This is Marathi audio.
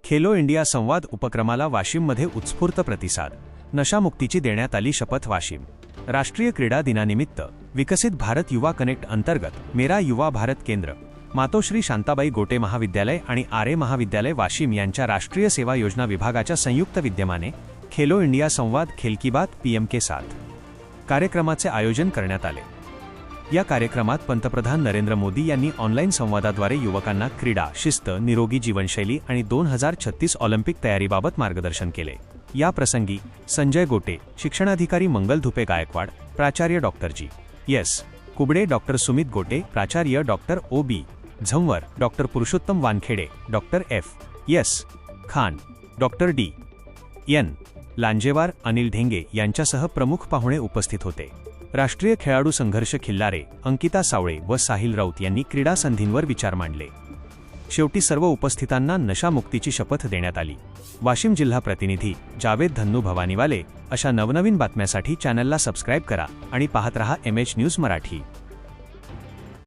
खेलो इंडिया संवाद उपक्रमाला वाशिममध्ये उत्स्फूर्त प्रतिसाद. नशामुक्तीची देण्यात आली शपथ. वाशिम राष्ट्रीय क्रीडा दिनानिमित्त विकसित भारत युवा कनेक्ट अंतर्गत मेरा युवा भारत केंद्र, मातोश्री शांताबाई गोटे महाविद्यालय आणि आरे महाविद्यालय वाशिम यांच्या राष्ट्रीय सेवा योजना विभागाच्या संयुक्त विद्यमाने खेलो इंडिया संवाद खेल की बात पीएम के साथ कार्यक्रमाचे आयोजन करण्यात आले. या कार्यक्रमात पंतप्रधान नरेंद्र मोदी यांनी ऑनलाईन संवादाद्वारे युवकांना क्रीडा, शिस्त, निरोगी जीवनशैली आणि 2036 ऑलिम्पिक तयारीबाबत मार्गदर्शन केले. या प्रसंगी संजय गोटे, शिक्षणाधिकारी मंगल धुपे गायकवाड, प्राचार्य doctor GS. Kubde, doctor Sumit Gote, प्राचार्य doctor OB. Zanwar, doctor Purushottam Wankhede, doctor FS. Khan, doctor DN. Lanjewar, Anil Dhenge यांच्यासह प्रमुख पाहुणे उपस्थित होते. राष्ट्रीय खेळाडू संघर्ष खिल्लारे, अंकिता सावळे व साहिल राऊत यांनी क्रीडा संधींवर विचार मांडले. शेवटी सर्व उपस्थितांना नशामुक्तीची शपथ देण्यात आली. वाशिम जिल्हा प्रतिनिधी जावेद धन्नू भवानीवाले. अशा नवनवीन बातम्यांसाठी चॅनलला सबस्क्राईब करा आणि पाहत रहा MH न्यूज मराठी.